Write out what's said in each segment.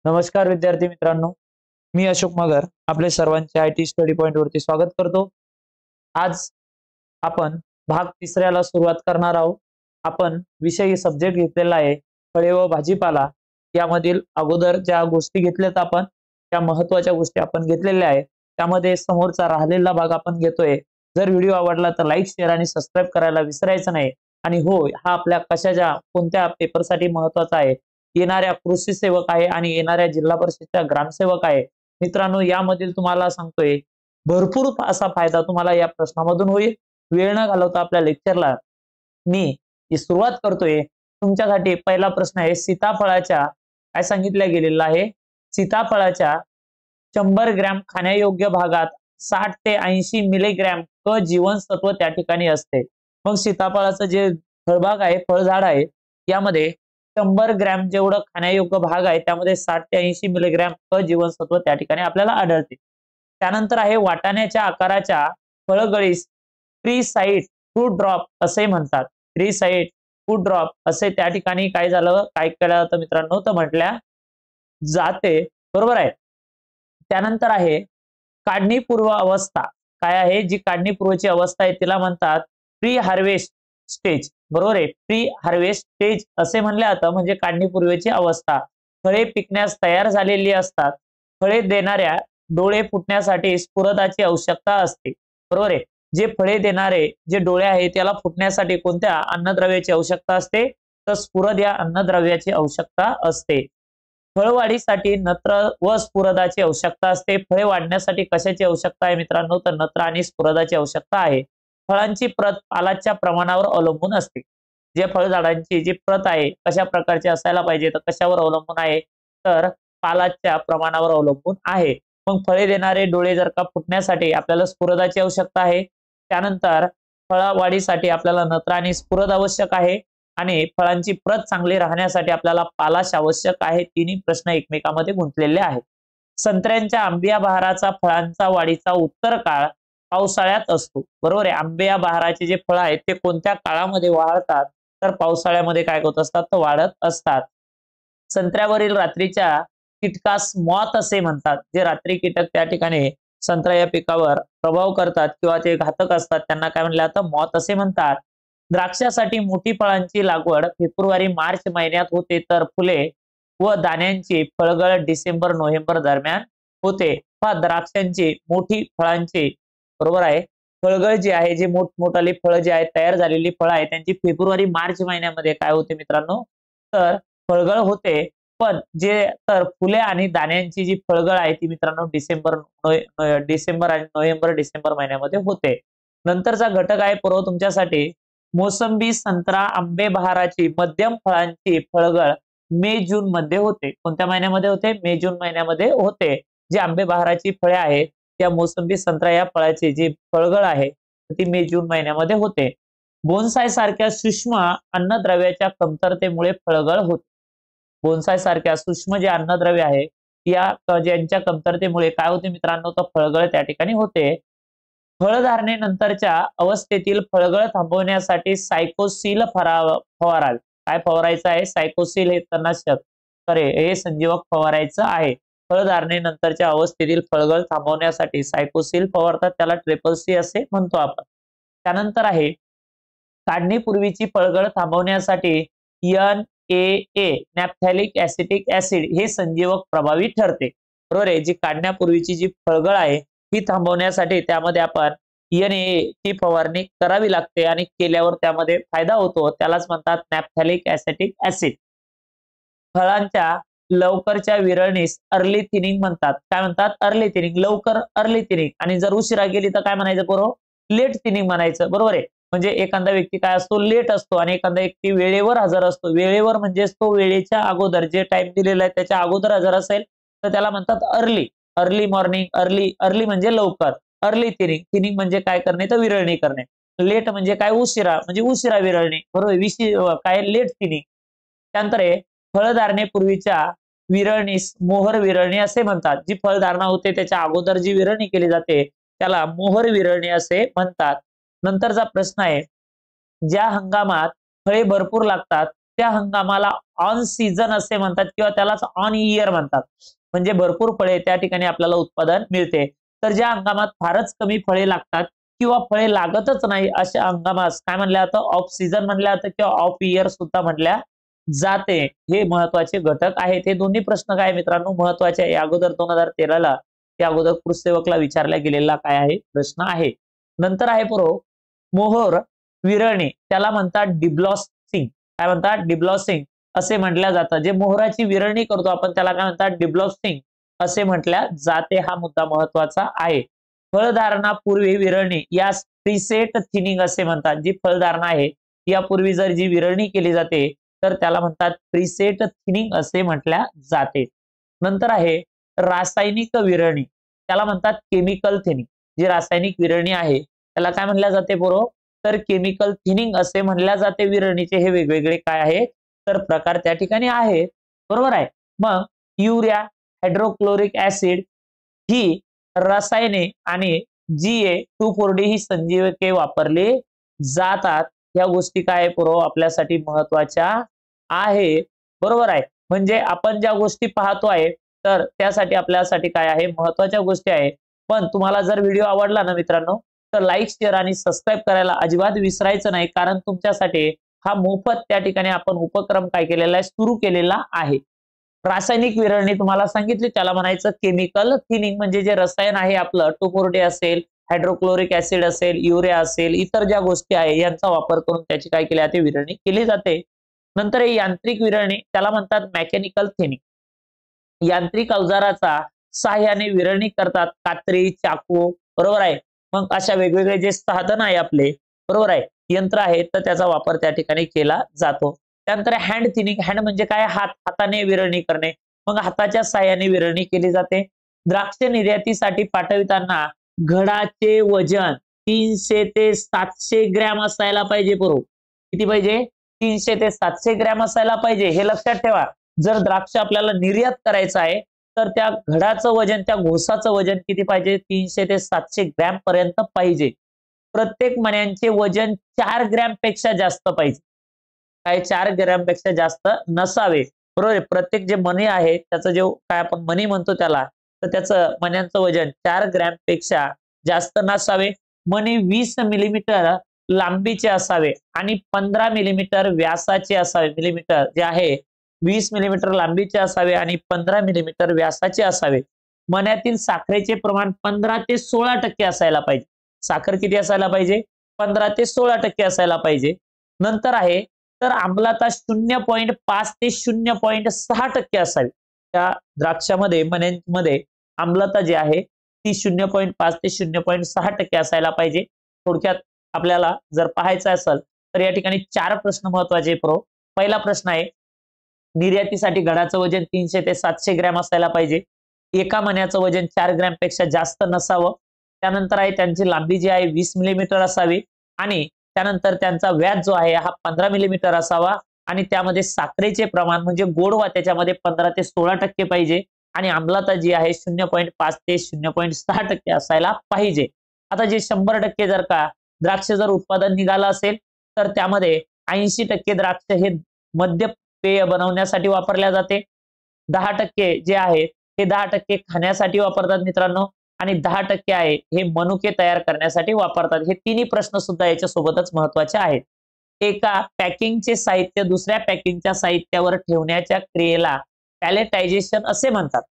नमस्कार विद्यार्थी मित्रांनो, मी अशोक मगर आपले सर्वांचे आयटी स्टडी पॉइंट वरती स्वागत करतो। आज आपण भाग तिसऱ्याला सुरुवात करणार आहोत। आपण विषय सब्जेक्ट घेतलेला आहे फळे व भाजीपाला। यामधील अगोदर ज्या गोष्टी घेतल्यात आपण त्या महत्त्वाच्या गोष्टी आपण घेतलेल्या आहे। त्यामध्ये समोरचा राहिलेला भाग आपण घेतोय। जर व्हिडिओ आवडला तर लाईक, शेअर आणि सबस्क्राइब करायला विसरायचं नाही। आणि हो, हा आपल्या कशाच्या कोणत्या पेपरसाठी महत्त्वाचा आहे, येणाऱ्या कृषी सेवक आहे आणि येणाऱ्या जिल्हा परिषदच्या ग्रामसेवक आहे। मित्रांनो, यामधील तुम्हाला सांगतोय भरपूर असा फायदा तुम्हाला या प्रश्नामधून होईल। वेळ न घालवता आपल्या लेक्चरला मी सुरुवात करतोय। तुमच्यासाठी पहिला प्रश्न आहे, सीताफळाच्या काय सांगितलं गेलेलं आहे, सीताफळाच्या 100 ग्रॅम खाण्यायोग्य भागात 60 ते 80 मिलीग्रॅम क जीवनसत्व त्या ठिकाणी असते। मग सीताफळाचं जे फळबाग आहे, फळझाड आहे, यामध्ये 100 ग्रॅम जेवढं खाण्यायोग्य भाग आहे त्यामध्ये 60 ते 80 मिलीग्रॅम क जीवनसत्व त्या ठिकाणी आपल्याला आढळते। त्यानंतर आहे, वाटाण्याच्या आकाराच्या फळगळीस ट्री साइड फ्रूट ड्रॉप असे म्हणतात। ट्री साइड फ्रूट ड्रॉप असे त्या ठिकाणी काय झालं, काय केलं जातं मित्रांनो, तर म्हटल्या जाते। बरोबर आहे। त्यानंतर आहे, काढणीपूर्व अवस्था काय आहे, जी काढणीपूर्वची अवस्था आहे तिला म्हणतात प्री हार्वेस्ट स्टेज। बरोबर आहे, प्री हार्वेस्ट स्टेज असे म्हणले जातं, म्हणजे काढणीपूर्वीची अवस्था। फळे पिकण्यास तयार झालेली असतात। फळे देणाऱ्या डोळे फुटण्यासाठी स्फुरदाची आवश्यकता असते। बरोबर आहे, जे फळे देणारे जे डोळे आहेत त्याला फुटण्यासाठी कोणत्या अन्नद्रव्याची आवश्यकता असते, तर स्फुरद या अन्नद्रव्याची आवश्यकता असते। फळवाढीसाठी नत्र व स्फुरदाची आवश्यकता असते। फळे वाढण्यासाठी कशाची आवश्यकता आहे मित्रांनो, तर नत्र आणि स्फुरदाची आवश्यकता आहे। फळांची प्रत पालाच्या प्रमाणावर अवलंबून असते। जे फळझाडांची जी प्रत आहे कशा प्रकारची असायला पाहिजे, तर कशावर अवलंबून आहे, तर पालाच्या प्रमाणावर अवलंबून आहे। मग फळे देणारे डोळे जर का फुटण्यासाठी आपल्याला स्फुरदाची आवश्यकता आहे। त्यानंतर फळवाढीसाठी आपल्याला नत्र आणि स्फुरद आवश्यक आहे आणि फळांची प्रत चांगली राहण्यासाठी आपल्याला पालाश आवश्यक आहे। तिन्ही प्रश्न एकमेकांमध्ये गुंतलेले आहेत। संत्र्यांच्या आंबिया बहाराचा फळांचा वाढीचा उत्तर काळ पावसाळ्यात असतो। बरोबर आहे, आंबिया बहाराचे जे फळ आहेत ते कोणत्या काळामध्ये वाढतात, तर पावसाळ्यामध्ये काय होत असतात, तर वाढत असतात। संत्र्यावरील रात्रीच्या कीटकास मॉथ असे म्हणतात। जे रात्री कीटक त्या ठिकाणी संत्रा या पिकावर प्रभाव करतात किंवा ते घातक असतात त्यांना काय म्हणलं जातं, मॉथ असे म्हणतात। द्राक्षासाठी मोठी फळांची लागवड फेब्रुवारी मार्च महिन्यात होते, तर फुले व दाण्यांची फळगळ डिसेंबर नोव्हेंबर दरम्यान होते। द्राक्षांची मोठी फळांची, बरोबर आहे, फळगळ जी आहे, जे मोठमोठाली फळं जी आहेत, तयार झालेली फळं आहेत, त्यांची फेब्रुवारी मार्च महिन्यामध्ये काय होते मित्रांनो, तर फळगळ होते। पण जे तर फुले आणि दाण्यांची जी फळगळ आहे ती मित्रांनो डिसेंबर आणि नोव्हेंबर डिसेंबर महिन्यामध्ये होते। नंतरचा घटक आहे पूर्व तुमच्यासाठी, मोसंबी संत्रा आंबे बहाराची मध्यम फळांची फळगळ मे जून मध्ये होते। कोणत्या महिन्यामध्ये होते, मे जून महिन्यामध्ये होते। जी आंबे बहाराची फळे आहेत त्या मोसंबी संत्रा या फळाची जी फळगळ आहे ती मे जून महिन्यामध्ये होते। बोनसाय सारख्या सूक्ष्म अन्नद्रव्याच्या कमतरतेमुळे फळगळ होते। बोनसाय सारख्या सूक्ष्म जे अन्नद्रव्य आहे या ज्यांच्या कमतरतेमुळे काय होते मित्रांनो, तर फळगळ त्या ठिकाणी होते। फळधारणेनंतरच्या अवस्थेतील फळगळ थांबवण्यासाठी सायकोसिल फवाराल। काय फवारायचं आहे, सायकोसिल हे तणनाशक, तर हे संजीवक फवारायचं आहे। फळधारणेनंतरच्या अवस्थेतील फळगळ थांबवण्यासाठी सायकोसिल फवारतात, त्याला ट्रिपल सी असे म्हणतो आपण। त्यानंतर आहे, काढणीपूर्वीची फळगळ थांबवण्यासाठी NAA नॅफ्थॅलिक ऍसिटिक ऍसिड हे संजीवक प्रभावी ठरते। बरोबर आहे, जी काढण्यापूर्वीची जी फळगळ आहे ही थांबवण्यासाठी त्यामध्ये आपण NAA ची फवारणी करावी लागते आणि केल्यावर त्यामध्ये फायदा होतो, त्यालाच म्हणतात नॅफ्थॅलिक ऍसिटिक ऍसिड। फळांच्या लवकरच्या विरळणीस अर्ली थिनिंग म्हणतात। काय म्हणतात, अर्ली थिनिंग, लवकर अर्ली थिनिंग, आणि जर उशिरा गेली तर काय म्हणायचं बरोबर, लेट थिनिंग म्हणायचं। बरोबर आहे, म्हणजे एखादा व्यक्ती काय असतो, लेट असतो, आणि एखादा व्यक्ती वेळेवर हजर असतो। वेळेवर म्हणजे तो वेळेच्या अगोदर जे टाइम दिलेला आहे त्याच्या अगोदर हजर असेल तर त्याला म्हणतात अर्ली। अर्ली मॉर्निंग, अर्ली म्हणजे लवकर, अर्ली थिनिंग, थिनिंग म्हणजे काय करणे, तर विरळणी करणे। लेट म्हणजे काय, उशिरा, म्हणजे उशिरा विरळणी, बरोबर, काय लेट थिनिंग। त्यानंतर फळधारणेपूर्वीच्या विरळणीस मोहर विरळणी असे म्हणतात। जी फळधारणा होते त्याच्या अगोदर जी विरळणी केली जाते त्याला मोहर विरळणी असे म्हणतात। नंतरचा प्रश्न आहे, ज्या हंगामात फळे भरपूर लागतात त्या हंगामाला ऑन सीझन असे म्हणतात किंवा त्यालाच ऑन इयर म्हणतात. म्हणजे भरपूर फळे त्या ठिकाणी आपल्याला उत्पादन मिळते. तर ज्या हंगामात फारच कमी फळे लागतात किंवा फळे लागतच नाही अशा हंगामास काय म्हणलं जातं, ऑफ सीझन म्हणलं जातं किंवा ऑफ इयर सुद्धा म्हटल्या जाते. हे महत्वाचे घटक आहेत. हे दोन्ही प्रश्न काय मित्रांनो महत्वाचे आहे. अगोदर 2013ला त्या अगोदर कृषी सेवकला विचारला गेलेला काय आहे प्रश्न आहे. नंतर आहे मोहर विरळणे, त्याला म्हणतात डिब्लॉसिंग. काय म्हणतात, डिब्लॉसिंग असे म्हटलं जातं. जे मोहराची विरळणी करतो आपण त्याला काय म्हणतात, डिब्लॉसिंग असे म्हटल्या जाते. हा मुद्दा महत्वाचा आहे. फळधारणा पूर्वी विरळणी यास प्रीसेट थिनिंग असे म्हणतात. जी फळधारणा आहे यापूर्वी जर जी विरळणी केली जाते तर त्याला म्हणतात प्रीसेट थिनिंग असे म्हटल्या जाते. नंतर आहे रासायनिक विरळणी, त्याला म्हणतात केमिकल थिनिंग. जी रासायनिक विरळणी आहे त्याला काय म्हणल्या जाते तर केमिकल थिनिंग असे म्हणल्या जाते. विरळणीचे हे वेगवेगळे काय आहेत तर प्रकार त्या ठिकाणी आहेत. बरोबर आहे. मग युरिया, हायड्रोक्लोरिक ऍसिड ही रसायने आणि GA2,4-D ही संजीवके वापरली जातात. या गोष्टी काय आपल्यासाठी महत्वाच्या आहे. बरोबर आहे. म्हणजे आपण ज्या गोष्टी पाहतो आहे तर त्यासाठी आपल्यासाठी काय आहे महत्वाच्या गोष्टी आहे. पण तुम्हाला जर व्हिडिओ आवडला ना मित्रांनो तर लाईक, शेअर आणि सबस्क्राईब करायला अजिबात विसरायचं नाही. कारण तुमच्यासाठी हा मोफत त्या ठिकाणी आपण उपक्रम काय केलेला आहे, सुरू केलेला आहे. रासायनिक विरळणी तुम्हाला सांगितली त्याला म्हणायचं केमिकल थिनिंग. म्हणजे जे रसायन आहे आपलं 2,4-D असेल, हायड्रोक्लोरिक ऍसिड असेल, युरिया असेल, इतर ज्या गोष्टी आहे यांचा वापर करून त्याची काय केली जाते विरळणी केली जाते. नंतर यांत्रिक विरळणी त्याला म्हणतात मेकॅनिकल थिनिंग. यांत्रिक अवजाराचा सहाय्याने विरळणी करतात. कात्री, चाकू, बरोबर आहे. मग अशा वेगवेगळे जे साधन आहे आपले, बरोबर आहे, यंत्र आहे तर त्याचा वापर त्या ठिकाणी केला जातो. त्यानंतर हँड थिनिंग. हँड म्हणजे काय, हाताने विरळणी करणे. मग हाताच्या सहाय्याने विरळणी केली जाते. द्राक्ष निर्यातीसाठी पाठविताना घडाचे वजन 300 ते 700 ग्रॅम असायला पाहिजे. किती पाहिजे, 300 ते 700 ग्रॅम असायला पाहिजे. हे लक्षात ठेवा. जर द्राक्ष आपल्याला निर्यात करायचं आहे तर त्या घडाचं वजन, त्या घोसाचं वजन किती पाहिजे, 300 ते 700 ग्रॅम पर्यंत पाहिजे. प्रत्येक मण्यांचे वजन 4 ग्रॅम पेक्षा जास्त पाहिजे. काय, 4 ग्रॅम पेक्षा जास्त नसावे. बरोबर. प्रत्येक जे मणी आहे त्याचं जे काय आपण मणी म्हणतो त्याला, तर त्याचं मण्यांचं वजन 4 ग्रॅम पेक्षा जास्त नसावे. मणी 20 मिलीमीटर लांबीचे असावे आणि 15 मिलीमीटर व्यासाचे असावे. मिलीमीटर जे आहे 20 मिलीमीटर लांबीचे असावे आणि 15 मिलीमीटर व्यासाचे असावे. मण्यातील साखरेचे प्रमाण 15 ते 16% असायला पाहिजे. साखर किती असायला पाहिजे, 15 ते 16% असायला पाहिजे. नंतर आहे तर आम्लता 0.5 ते 0.6% असावी. त्या द्राक्षामध्ये, मण्यांमध्ये आम्लता जी आहे ती 0.5 ते 0.6% असायला पाहिजे. थोडक्यात आपल्याला जर पाहायचं असेल तर या ठिकाणी 4 प्रश्न महत्वाचे. पहिला प्रश्न आहे निर्यातीसाठी घडाचं वजन 300 ते 700 ग्रॅम असायला पाहिजे. एका मण्याचं वजन 4 ग्रॅम पेक्षा जास्त नसावं. त्यानंतर आहे त्यांची लांबी जी आहे 20 मिलीमीटर असावी आणि त्यानंतर त्यांचा व्यास जो आहे हा 15 मिलीमीटर असावा आणि त्यामध्ये साखरेचे प्रमाण म्हणजे गोडवा त्याच्यामध्ये 15 ते 16% पाहिजे आणि आम्लता जी आहे 0.5 ते 0.6% असायला पाहिजे. आता जे 100% जर का द्राक्ष जर उत्पादन निघालं असेल तर त्यामध्ये 80% द्राक्ष हे मद्य पेय बनवण्यासाठी वापरल्या जाते. 10% जे आहे हे 10% खाण्यासाठी वापरतात मित्रांनो आणि 10% आहे हे मनुके तयार करण्यासाठी वापरतात. हे तिन्ही प्रश्न सुद्धा याच्या सोबतच महत्वाचे आहेत. एका पॅकिंगचे साहित्य दुसऱ्या पॅकिंगच्या साहित्यावर ठेवण्याच्या क्रियेला पॅलेटायझेशन असे म्हणतात.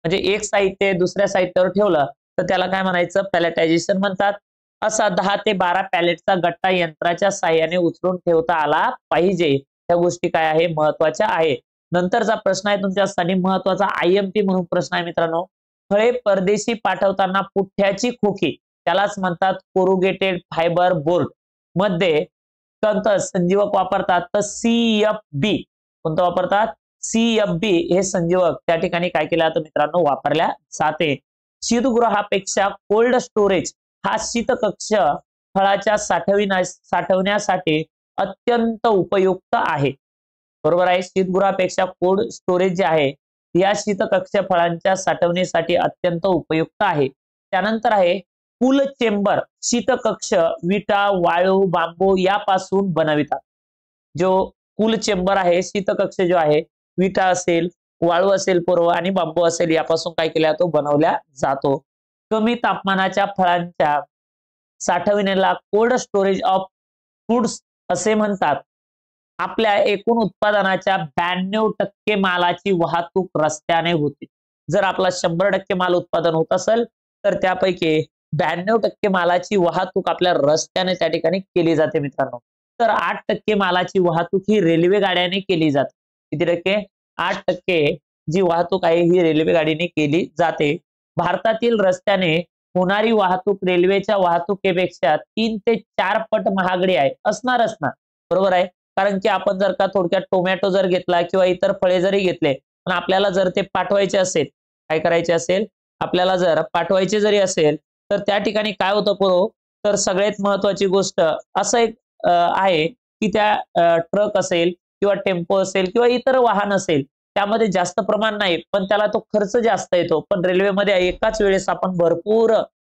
म्हणजे एक साहित्य दुसऱ्या साहित्यावर ठेवलं तर त्याला काय म्हणायचं, पॅलेटायझेशन म्हणतात. असा 10 ते 12 पॅलेटचा गट्टा यंत्राच्या साहाय्याने उचलून ठेवता आला पाहिजे. त्या गोष्टी काय आहे महत्वाच्या आहे. नंतरचा प्रश्न आहे तुमच्यासाठी महत्वाचा IMP म्हणून प्रश्न आहे मित्रांनो. फळे परदेशी पाठवताना पुठ्याची खोकी त्यालाच म्हणतात कोरुगेटेड फायबर बोर्ड मध्ये कोणतं संजीवक वापरतात तर CFB. कोणतं वापरतात, CFB हे संजीवक त्या ठिकाणी काय केलं जातं मित्रांनो वापरल्या जाते. शीतगृहापेक्षा कोल्ड स्टोरेज हा शीतकक्ष फळाच्या साठवण्यासाठी अत्यंत उपयुक्त आहे. बरोबर आहे. शीतगृहापेक्षा कोल्ड स्टोरेज जे आहे या शीतकक्ष फळांच्या साठवणीसाठी अत्यंत उपयुक्त आहे. त्यानंतर आहे कूल चेंबर. शीतकक्ष विटा, वाळू, बांबू यापासून बनवितात. जो कूल चेंबर आहे, शीतकक्ष जो आहे, विटा असेल, वाळू असेल पूर्व आणि बांबू असेल यापासून काय केला जातो, बनवला जातो. कमी तापमानाच्या फळांच्या साठवणीला कोल्ड स्टोरेज ऑफ फूड्स असे म्हणतात. आपल्या एकूण उत्पादनाच्या 92% मालाची वाहतूक रस्त्याने होते. जर आपला 100% माल उत्पादन होत असेल तर त्यापैकी 92% मालाची वाहतूक आपल्या रस्त्याने त्या ठिकाणी केली जाते मित्रांनो. तर 8% मालाची वाहतूक ही रेल्वे गाड्याने केली जाते. किती टक्के? 8% जी वाहतूक आहे ही रेल्वे गाडीने केली जाते. भारतातील रस्त्याने होणारी वाहतूक रेल्वेच्या वाहतुकीपेक्षा 3 ते 4 पट महागडी आहे. असणारच ना, बरोबर आहे. कारण की आपण जर का थोडक्यात टोमॅटो जर घेतला किंवा इतर फळे जरी घेतले, पण आपल्याला जर ते पाठवायचे असेल, काय करायचे असेल, आपल्याला जर पाठवायचे जरी असेल, तर त्या ठिकाणी काय होतं पुरो, तर सगळ्यात महत्वाची गोष्ट असं एक आहे की त्या ट्रक असेल किंवा टेम्पो असेल किंवा इतर वाहन असेल, त्यामध्ये जास्त प्रमाण नाही, पण त्याला तो खर्च जास्त येतो. पण रेल्वेमध्ये एकाच वेळेस आपण भरपूर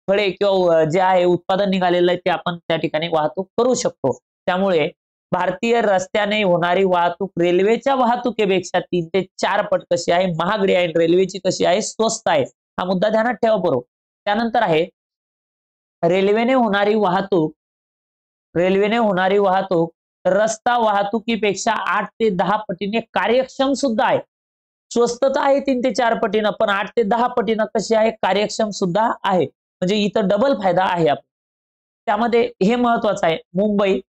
फळे किंवा जे आहे उत्पादन निघालेलं आहे ते आपण त्या ठिकाणी वाहतूक करू शकतो. त्यामुळे भारतीय रस्त्याने होणारी वाहतूक रेल्वेच्या वाहतुकीपेक्षा 3 ते 4 पट कशी आहे, महागडी आहे. रेल्वेची कशी आहे, स्वस्त आहे. हा मुद्दा ध्यानात ठेवा बरोबर. त्यानंतर आहे रेल्वेने होणारी वाहतूक रेल्वेने होणारी वाहतूक रस्ता वाहतुकीपेक्षा 8 ते 10 पटीने कार्यक्षम सुद्धा आहे. स्वस्त तर आहे 3 ते 4 पटीनं, पण 8 ते 10 पटीनं कशी आहे, कार्यक्षम सुद्धा आहे. म्हणजे इथं डबल फायदा आहे आपला. त्यामध्ये हे महत्वाचं आहे, मुंबई,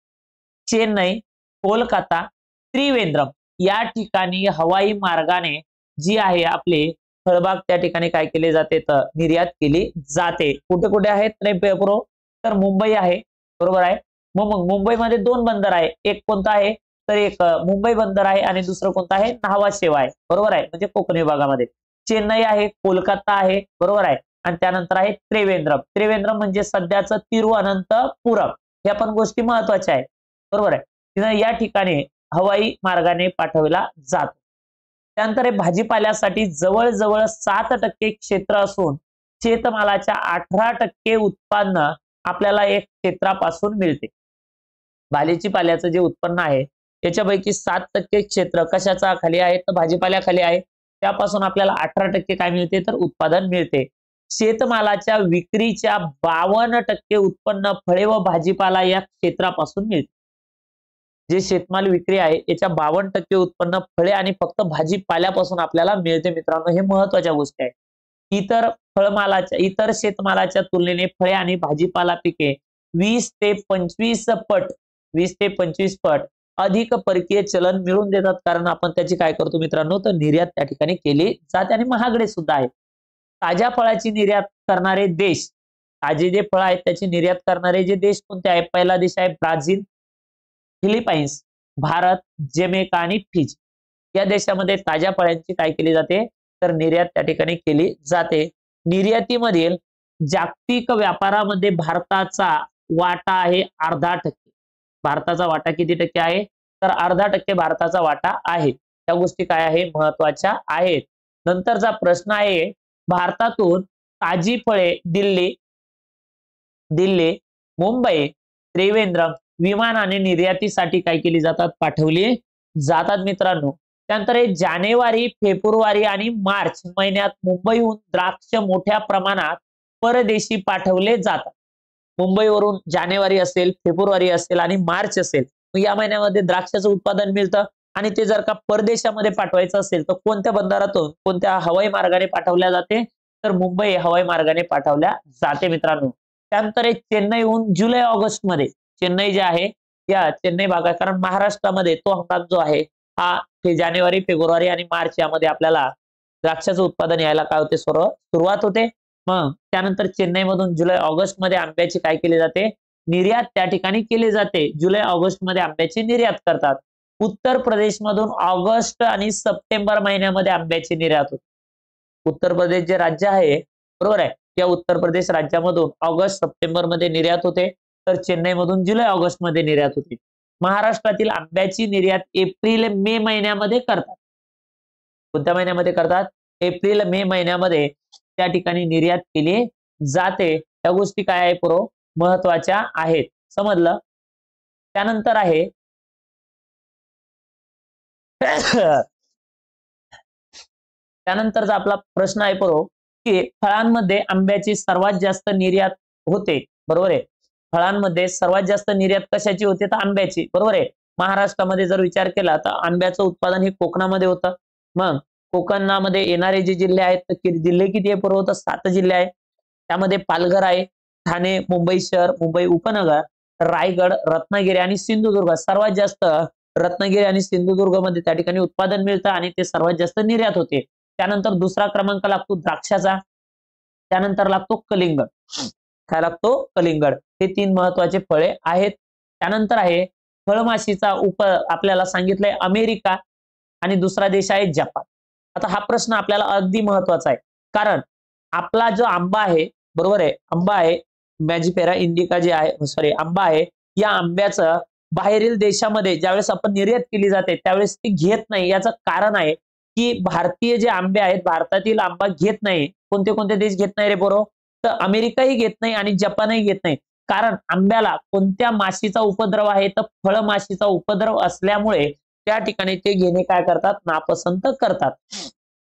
चेन्नई, कोलकाता, त्रिवेंद्रम या ठिकाणी हवाई मार्गाने जी आहे आपली फळबाग त्या ठिकाणी काय केले जाते, तर निर्यात केली जाते. कुठे कुठे आहेत तर मुंबई आहे, बरोबर आहे. मग मुंबईमध्ये 2 बंदर आहे. एक कोणता आहे, तर एक मुंबई बंदर आहे आणि दुसरं कोणतं आहे, न्हावा शेवा आहे, बरोबर आहे. म्हणजे कोकण विभागामध्ये चेन्नई आहे, कोलकाता आहे, बरोबर आहे. आणि त्यानंतर आहे त्रिवेंद्रम. त्रिवेंद्रम म्हणजे सध्याचं तिरुअनंतपुरम. या पण गोष्टी महत्वाच्या आहेत, बरोबर आहे. या ठिकाणी हवाई मार्गाने पाठवला जातो. त्यानंतर भाजीपाल्यासाठी जवळजवळ 7% क्षेत्र असून शेतमालाच्या 18% उत्पन्न आपल्याला एक क्षेत्रापासून मिळते. भाजीपाल्याचं जे उत्पन्न आहे त्याच्यापैकी 7% क्षेत्र कशाचा खाली आहे, तर भाजीपाल्याखाली आहे. त्यापासून आपल्याला 18% काय मिळते, तर उत्पादन मिळते. शेतमालाच्या विक्रीच्या 52% उत्पन्न फळे व भाजीपाला या क्षेत्रापासून मिळते. जे शेतमाल विक्री आहे याच्या 52% उत्पन्न फळे आणि फक्त भाजीपाल्यापासून आपल्याला मिळते मित्रांनो. हे महत्वाच्या गोष्टी आहेत. इतर शेतमालाच्या तुलनेने फळे आणि भाजीपाला पिके 20 ते 25 पट अधिक परकीय चलन मिळवून देतात. कारण आपण त्याची काय करतो मित्रांनो, तर निर्यात त्या ठिकाणी केली जाते आणि महागडे सुद्धा आहे. ताज्या फळाची निर्यात करणारे देश, ताजे जे फळ आहेत त्याची निर्यात करणारे जे देश कोणते आहेत, पहिला देश आहे ब्राझील, फिलिपाईन्स, भारत, जमैका आणि फिजी. या देशामध्ये ताज्या फळांची काय केली जाते, तर निर्यात त्या ठिकाणी केली जाते. निर्यातीमधील जागतिक व्यापारामध्ये भारताचा वाटा आहे अर्धा%. भारताचा वाटा किती टक्के आहे, तर अर्धा% भारताचा वाटा आहे. त्या गोष्टी काय आहे, महत्वाच्या आहेत. नंतरचा प्रश्न आहे, भारतातून ताजी फळे दिल्ली, मुंबई, त्रिवेंद्रम विमानाने निर्यातीसाठी काय केली जातात, पाठवली जातात मित्रांनो. त्यानंतर जानेवारी, फेब्रुवारी आणि मार्च महिन्यात मुंबईहून द्राक्ष मोठ्या प्रमाणात परदेशी पाठवले जातात. मुंबईवरून जानेवारी असेल, फेब्रुवारी असेल आणि मार्च असेल, या महिन्यामध्ये द्राक्षाचं उत्पादन मिळतं आणि ते जर का परदेशामध्ये पाठवायचं असेल तर कोणत्या बंदरातून, कोणत्या हवाई मार्गाने पाठवल्या जाते, तर मुंबई हवाई मार्गाने पाठवल्या जाते मित्रांनो. त्यानंतर चेन्नईहून जुलै ऑगस्ट मध्ये, चेन्नई जे आहे या चेन्नई भागात, कारण महाराष्ट्रामध्ये तो हंगाम जो आहे हा जानेवारी, फेब्रुवारी आणि मार्च यामध्ये आपल्याला द्राक्षाचं उत्पादन यायला काय होते, सुरुवात होते. मग त्यानंतर चेन्नई मधून जुलै ऑगस्ट मध्ये आंब्याची काय केली जाते, निर्यात त्या ठिकाणी केली जाते. जुलै ऑगस्ट मध्ये आंब्याची निर्यात करतात. उत्तर प्रदेश मधून ऑगस्ट आणि सप्टेंबर महिन्यामध्ये आंब्याची निर्यात होते. उत्तर प्रदेश जे राज्य आहे, बरोबर आहे, या उत्तर प्रदेश राज्यामधून ऑगस्ट सप्टेंबर मध्ये निर्यात होते, तर चेन्नई मधून जुलै ऑगस्ट मध्ये निर्यात होते. महाराष्ट्रातील आंब्याची निर्यात एप्रिल मे महिन्यामध्ये करतात. कोणत्या महिन्यामध्ये करतात, एप्रिल मे महिन्यामध्ये त्या ठिकाणी निर्यात केली जाते. त्या गोष्टी काय आहे पुरो, महत्वाच्या आहेत. समजलं. त्यानंतर आहे त्यानंतरचा आपला प्रश्न आहे की फळांमध्ये आंब्याची सर्वात जास्त निर्यात होते, बरोबर आहे. फळांमध्ये सर्वात जास्त निर्यात कशाची होते, तर आंब्याची, बरोबर आहे. महाराष्ट्रामध्ये जर विचार केला तर आंब्याचं उत्पादन हे कोकणामध्ये होतं. मग कोकणामध्ये येणारे जे जिल्हे आहेत, तर जिल्हे किती आहे पूर्व, तर 7 जिल्हे आहेत. त्यामध्ये पालघर आहे, ठाणे, मुंबई शहर, मुंबई उपनगर, रायगड, रत्नागिरी आणि सिंधुदुर्ग. सर्वात जास्त रत्नागिरी आणि सिंधुदुर्ग मध्ये त्या ठिकाणी उत्पादन मिळतं आणि ते सर्वात जास्त निर्यात होते. त्यानंतर दुसरा क्रमांक लागतो द्राक्षाचा, त्यानंतर लागतो कलिंगड. काय लागतो, कलिंगड. हे 3 महत्वाचे फळे आहेत. त्यानंतर आहे फळमाशीचा आपल्याला सांगितलंय अमेरिका आणि दुसरा देश आहे जपान. आता हा प्रश्न आपल्याला अगदी महत्वाचा आहे, कारण आपला जो आंबा आहे, बरोबर आहे, आंबा आहे मॅजिफेरा इंडिका जे आहे, सॉरी आंबा आहे, या आंब्याचं बाहेरील देशामध्ये ज्यावेळेस आपण निर्यात केली जाते त्यावेळेस ती घेत नाही. याचं कारण आहे की भारतीय जे आंबे आहेत, भारतातील आंबा घेत नाही. कोणते कोणते देश घेत नाही रे पोरो, तर अमेरिकाही घेत नाही आणि जपानही घेत नाही. कारण आंब्याला कोणत्या माशीचा उपद्रव आहे, तर फळमाशीचा उपद्रव असल्यामुळे त्या ठिकाणी ते घेणे काय करतात, नापसंत करतात.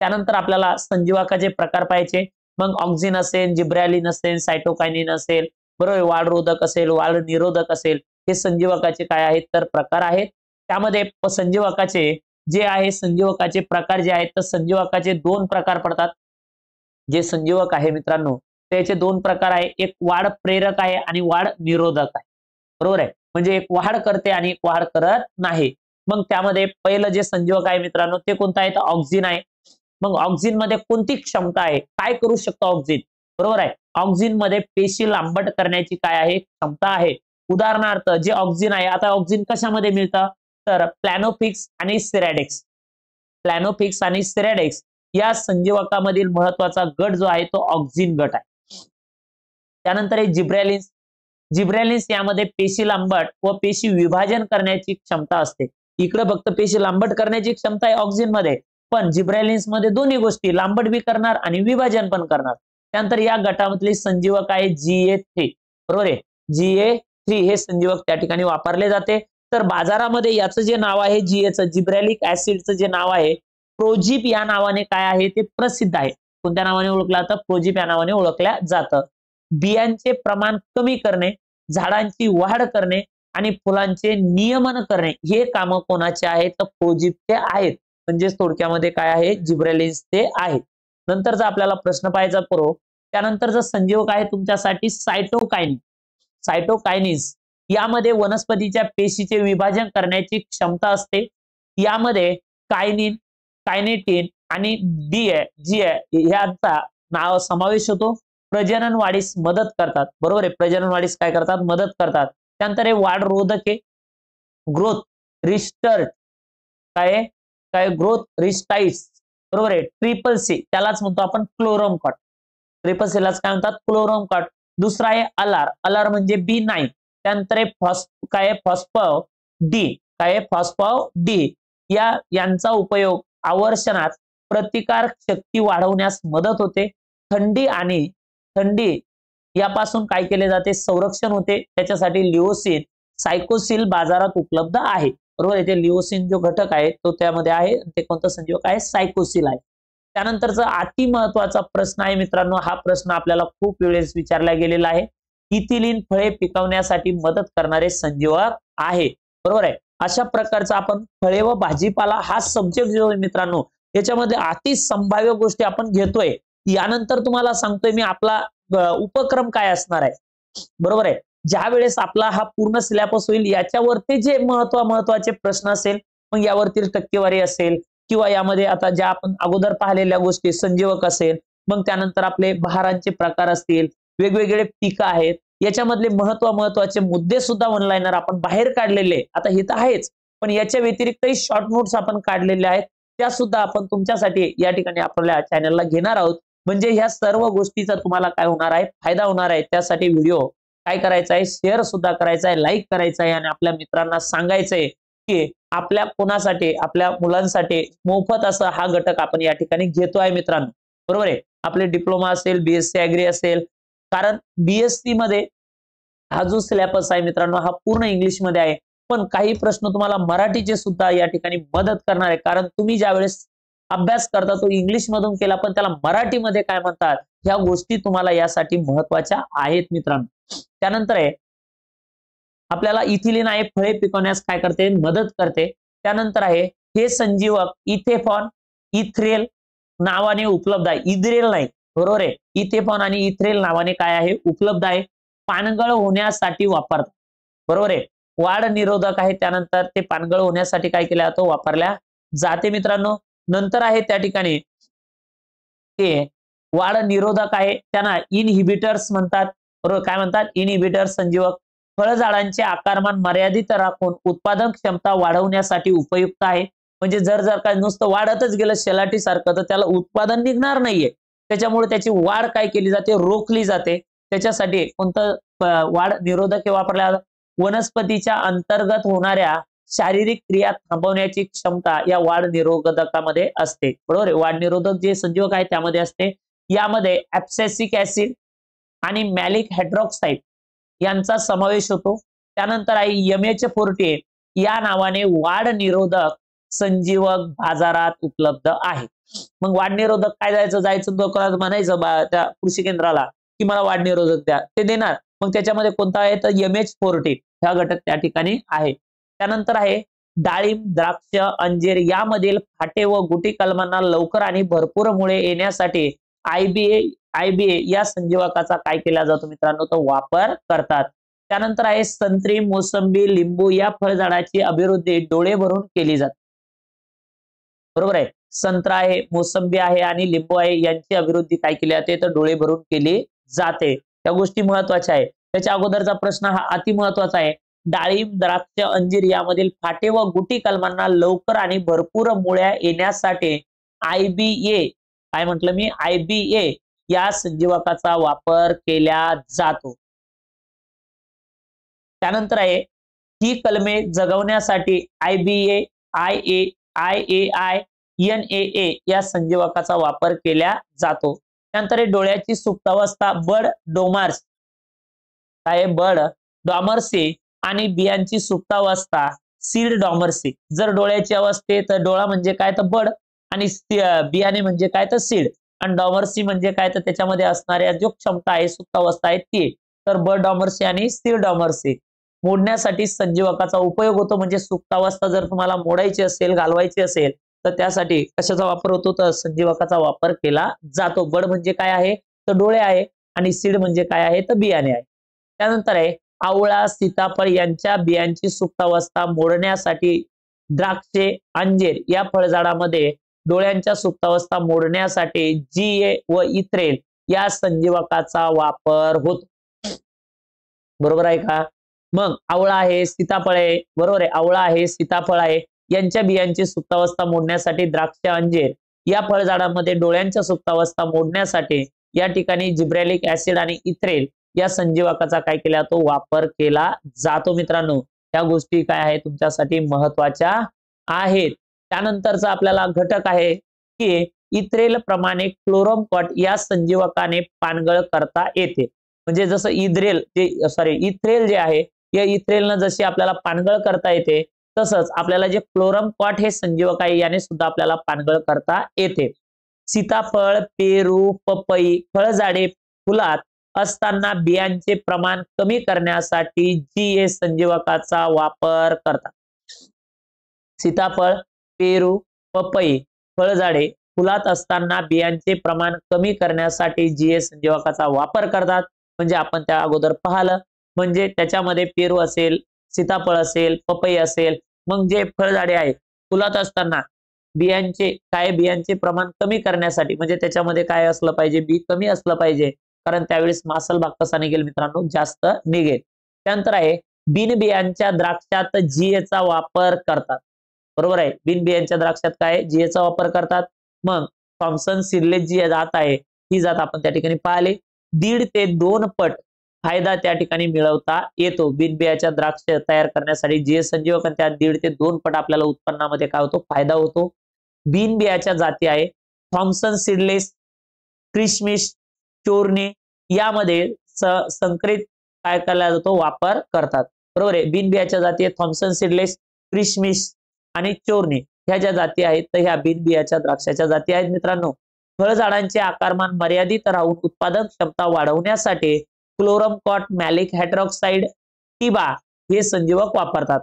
त्यानंतर आपल्याला संजीवकाचे प्रकार पाहायचे. मग ऑक्झिन असेल, जिब्रॅलिन असेल, सायटोकायनिन असेल, बरोबर, वाढ रोधक असेल, वाढ निरोधक असेल, हे संजीवकाचे काय आहेत, तर प्रकार आहेत. त्यामध्ये संजीवकाचे जे आहे, संजीवकाचे प्रकार जे आहेत, तर संजीवकाचे 2 प्रकार पडतात. जे संजीवक आहे मित्रांनो, त्याचे 2 प्रकार आहे. एक वाढ प्रेरक आहे आणि वाढ निरोधक आहे, बरोबर आहे. म्हणजे एक वाढ करते आणि एक वाढ करत नाही. मग त्यामध्ये पहिलं जे संजीवक आहे मित्रांनो, ते कोणतं आहे, तर ऑक्झिन आहे. मग ऑक्झिन मध्ये कोणती क्षमता आहे, काय करू शकतो ऑक्झिन, बरोबर आहे. ऑक्झिन मध्ये पेशी लांबट करण्याची काय आहे, क्षमता आहे. उदाहरणार्थ जे ऑक्झिन आहे, आता ऑक्झिन कशामध्ये मिळतं, तर प्लॅनोफिक्स आणि सिरॅडेक्स. प्लॅनोफिक्स आणि सिरॅडेक्स या संजीवकामधील महत्वाचा गट जो आहे तो ऑक्झिन गट आहे. त्यानंतर आहे जिब्रॅलिन्स. जिब्रॅलिन्स यामध्ये पेशी लांबट व पेशी विभाजन करण्याची क्षमता असते. इकडे फक्त पेशी लांबट करण्याची क्षमता आहे ऑक्झिन मध्ये, पण जिब्रॅलिन्स मध्ये दोन्ही गोष्टी, लांबट बी करणार आणि विभाजन पण करणार. त्यानंतर या गटामधले संजीवक आहे GA3, बरोबर आहे. GA3 हे संजीवक त्या ठिकाणी वापरले जाते. तर बाजारामध्ये याचं जे नाव आहे GAचं, जिब्रॅलिक ऍसिडचं जे नाव आहे, प्रोजिप या नावाने काय आहे, ते प्रसिद्ध आहे. कोणत्या नावाने ओळखलं जातं, प्रोजिप या नावाने ओळखल्या जातं. बियांचे प्रमाण कमी करणे, झाडांची वाढ करणे आणि फुलांचे नियमन करणे हे काम कोणाचे आहेत, तर प्रोजिपचे आहेत. म्हणजे थोडक्यामध्ये काय आहे, जिब्रॅलिन्स ते आहे. नंतरचा आपल्याला प्रश्न पाहायचा पुरो. त्यानंतरचा संजीवक आहे तुमच्यासाठी सायटोकायनिन. सायटोकायनिन्स यामध्ये वनस्पतीच्या पेशीचे विभाजन करण्याची क्षमता असते. यामध्ये कायनिन, कायनेटिन आणि यांचा नाव समावेश होतो. प्रजनन वाढीस मदत करतात, बरोबर आहे. प्रजनन वाढीस काय करतात, मदत करतात. त्यानंतर हे वाढ रोधके, ग्रोथ रिस्टर्ट, काय काय ग्रोथ रिस्टाइट्स, बरोबर आहे. ट्रिपल सी त्यालाच म्हणतो आपण क्लोरम कॉट. ट्रिपल सी लाच काय म्हणतात, क्लोरम कॉट. दुसरा आहे अलार. अलार म्हणजे B9. त्यानंतर काय फॉस्फो डी, काय फॉस्फो डी यांचा उपयोग आवर्षणात प्रतिकार शक्ती वाढवण्यास मदत होते. थंडी यापासून काय केले जाते, संरक्षण होते. त्याच्यासाठी लिओसिन, सायकोसिल बाजारात उपलब्ध आहे, बरोबर आहे. ते लिओसिन जो घटक आहे तो त्यामध्ये आहे. ते कोणतं संजीवक आहे, सायकोसिल आहे. त्यानंतरचा अति महत्वाचा प्रश्न आहे मित्रांनो, हा प्रश्न आपल्याला खूप वेळेस विचारला गेलेला आहे. इथिलीन फळे पिकवण्यासाठी मदत करणारे संजीवक आहे, बरोबर आहे. अशा प्रकारचा आपण फळे व भाजीपाला हा सब्जेक्ट जो आहे मित्रांनो, याच्यामध्ये अति संभाव्य गोष्टी आपण घेतोय. यानंतर तुम्हाला सांगतोय मी आपला उपक्रम काय असणार आहे, बरोबर आहे. ज्या वेळेस आपला हा पूर्ण सिलेबस होईल याच्यावरती जे महत्वाचे प्रश्न असेल, मग यावरती टक्केवारी असेल, किंवा यामध्ये आता ज्या आपण अगोदर पाहिलेल्या गोष्टी संजीवक असेल, मग त्यानंतर आपले बहारांचे प्रकार असतील, वेगवेगळे पिकं आहेत, याच्यामधले महत्वाचे मुद्दे सुद्धा ऑनलाईनर आपण बाहेर काढलेले. आता हे तर आहेच, पण याच्या व्यतिरिक्तही शॉर्ट नोट्स आपण काढलेल्या आहेत, त्या सुद्धा आपण तुमच्यासाठी या ठिकाणी आपल्या चॅनलला घेणार आहोत. म्हणजे ह्या सर्व गोष्टीचा तुम्हाला काय होणार आहे, फायदा होणार आहे. त्यासाठी व्हिडिओ काय करायचा आहे, शेअर सुद्धा करायचा आहे, लाईक करायचा आहे आणि आपल्या मित्रांना सांगायचंय की आपल्या कोणासाठी, आपल्या मुलांसाठी मोफत असा हा घटक आपण या ठिकाणी घेतो आहे मित्रांनो, बरोबर आहे. आपले डिप्लोमा असेल, BSc ऍग्री असेल, कारण BSc मध्ये हा जो सिलेबस आहे मित्रांनो हा पूर्ण इंग्लिश मध्ये आहे. पण काही प्रश्न तुम्हाला मराठीचे सुद्धा या ठिकाणी मदत करणार आहे, कारण तुम्ही ज्यावेळेस अभ्यास करता तो इंग्लिश मधून केला, पण त्याला मराठीमध्ये काय म्हणतात ह्या गोष्टी तुम्हाला यासाठी महत्वाच्या आहेत मित्रांनो. त्यानंतर आहे आपल्याला इथिलीन आहे फळे पिकवण्यास काय करते, मदत करते. त्यानंतर आहे हे संजीवक इथेफॉन इथ्रेल नावाने उपलब्ध आहे, इद्रेल नाही, बरोबर आहे. इथेफॉन आणि इथ्रेल नावाने काय आहे, उपलब्ध आहे. पानगळ होण्यासाठी वापरतात, बरोबर आहे. वाढ निरोधक आहे, त्यानंतर ते पानगळ होण्यासाठी काय केलं जातं, वापरल्या जाते मित्रांनो. नंतर आहे त्या ठिकाणी ते वाढ निरोधक आहे, त्यांना इनहिबिटर्स म्हणतात, बरोबर. काय म्हणतात, इनहिबिटर्स संजीवक. फळझाडांचे आकारमान मर्यादित राखून उत्पादन क्षमता वाढवण्यासाठी उपयुक्त आहे. म्हणजे जर काय नुसतं वाढतच गेलं शेलाटी सारखं तर त्याला उत्पादन निघणार नाहीये, त्याच्यामुळे त्याची वाढ काय केली जाते, रोखली जाते. त्याच्यासाठी कोणतं वाढ निरोधक वापरल्या वनस्पतीच्या अंतर्गत होणाऱ्या शारीरिक क्रिया थांबवण्याची क्षमता या वाढ निरोधकामध्ये असते, बरोबर. वाढ निरोधक जे संजीवक आहे त्यामध्ये असते. यामध्ये ऍब्सिसिक ऍसिड आणि मॅलिक हायड्रॉक्साइड यांचा समावेश होतो. त्यानंतर आहे MH40 या नावाने वाढ निरोधक संजीवक बाजारात उपलब्ध आहे. मग वाढ निरोधक काय जायचं दुकानात म्हणायचं त्या कृषी केंद्राला की मला वाढ निरोधक द्या, ते देणार. मग त्याच्यामध्ये कोणता आहे तर MH40 हा घटक त्या ठिकाणी आहे. त्यानंतर आहे डाळिंब, द्राक्ष, अंजीर यामधील फाटे व गुटी कलमांना लवकर आणि भरपूर मुळे येण्यासाठी IBA या संजीवकाचा काय केला जातो मित्रांनो, तो वापर करतात. त्यानंतर आहे संत्री, मोसंबी, लिंबू या फळझाडाची अभिवृद्धी डोळे भरून केली जाते, बरोबर आहे. संत्रा आहे, मोसंबी आहे आणि लिंबू आहे यांची अभिवृद्धी काय केली जाते तर डोळे भरून केली जाते. त्या गोष्टी महत्वाच्या आहे. त्याच्या अगोदरचा प्रश्न हा अति महत्वाचा आहे. डाळिंब, द्राक्ष, अंजीर यामधील फाटे व गुटी कलमांना लवकर आणि भरपूर मुळ्या येण्यासाठी IBA काय म्हटलं मी, IBA या संजीवकाचा वापर केला जातो. त्यानंतर आहे ही कलमे जगवण्यासाठी IBA, IAI, NAA या संजीवकाचा वापर केला जातो. त्यानंतर डोळ्याची सुप्तावस्था बड डोमार्स काय बड डॉमर्सी आणि बियांची सुप्तावस्था सीड डॉमर्सी. जर डोळ्याची अवस्थे तर डोळा म्हणजे काय तर बड आणि बियाणे म्हणजे काय तर सीड आणि डॉमर्सी म्हणजे काय तर त्याच्यामध्ये असणाऱ्या जो क्षमता आहे सुप्तावस्था आहे ती, तर बड डॉमर्सी आणि सीड डॉमर्सी मोडण्यासाठी संजीवकाचा उपयोग होतो. म्हणजे सुप्तावस्था जर तुम्हाला मोडायची असेल, घालवायची असेल तर त्यासाठी कशाचा वापर होतो तर संजीवकाचा वापर केला जातो. बड म्हणजे काय आहे तर डोळे आहे आणि सीड म्हणजे काय आहे तर बियाणे आहे. त्यानंतर आहे आवळा, सीताफळ यांच्या बियांची सुप्तावस्था मोडण्यासाठी द्राक्षे, अंजीर या फळझाडामध्ये डोळ्यांच्या सुप्तावस्था मोडण्यासाठी GA व इथ्रेल या संजीवकाचा वापर होतो, बरोबर आहे का. मग आवळा आहे, सीताफळ आहे, बरोबर आहे. आवळा आहे, सीताफळ आहे यांच्या बियांची सुप्तावस्था मोडण्यासाठी द्राक्ष, अंजीर या फळझाडामध्ये डोळ्यांच्या सुप्तावस्था मोडण्यासाठी या ठिकाणी जिब्रेलिक ऍसिड आणि इथ्रेल या संजीवकाचा काय केला तो वापर केला जातो मित्रांनो. त्या गोष्टी काय आहे तुमच्यासाठी महत्वाच्या आहेत. त्यानंतरचा आपल्याला घटक आहे की इथ्रेल प्रमाणे क्लोरोमकॉट या संजीवकाने पानगळ करता येते. म्हणजे जसं इथ्रेल जे आहे या इथ्रेलनं जशी आपल्याला पानगळ करता येते तसंच आपल्याला जे क्लोरमकॉट हे संजीवक आहे याने सुद्धा आपल्याला पानगळ करता येते. सीताफळ, पेरू, पपई फळझाडे फुलात असताना बियांचे प्रमाण कमी करण्यासाठी GA संजीवकाचा वापर करतात. सीताफळ, पेरू, पपई फळझाडे फुलात असताना बियांचे प्रमाण कमी करण्यासाठी GA संजीवकाचा वापर करतात. म्हणजे आपण त्या अगोदर पाहिलं, म्हणजे त्याच्यामध्ये पेरू असेल, सीताफळ असेल, पपई असेल, मग जे फळझाडे आहेत फुलात असताना बियांचे प्रमाण कमी करण्यासाठी म्हणजे त्याच्यामध्ये काय असलं पाहिजे, बी कमी असलं पाहिजे, कारण त्यावेळेस मासल भाग कसा निघेल मित्रांनो, जास्त निघेल. त्यानंतर आहे बिनबियांच्या द्राक्षात GA वापर करतात, बरोबर आहे. बिनबियांच्या द्राक्षात काय GA वापर करतात. मग थॉम्सन सीडलेस जी जात आहे ही जात आपण त्या ठिकाणी पाहिले. 1.5 ते 2 पट फायदा त्या ठिकाणी मिळवता येतो. बिनबियाच्या द्राक्ष तयार करण्यासाठी GA संजीवक आणि त्या 1.5 ते 2 पट आपल्याला उत्पन्नामध्ये काय होतो फायदा होतो. बिनबियाच्या जाती आहे थॉम्सन सीडलेस, क्रिसमिस, चोरणी यामध्ये संकरित काय केला जातो वापर करतात. बरोबर आहे. बिनबियाच्या जाती आहेत थॉम्सन सीडलेस, क्रिसमिस आणि चोरणी, ह्या ज्या जाती आहेत तर ह्या बिनबियाच्या द्राक्षाच्या जाती आहेत मित्रांनो. फळझाडांचे आकारमान मर्यादित राहून उत्पादन क्षमता वाढवण्यासाठी क्लोरम कॉट, मॅलिक हायड्रॉक्साईड, टिबा हे संजीवक वापरतात.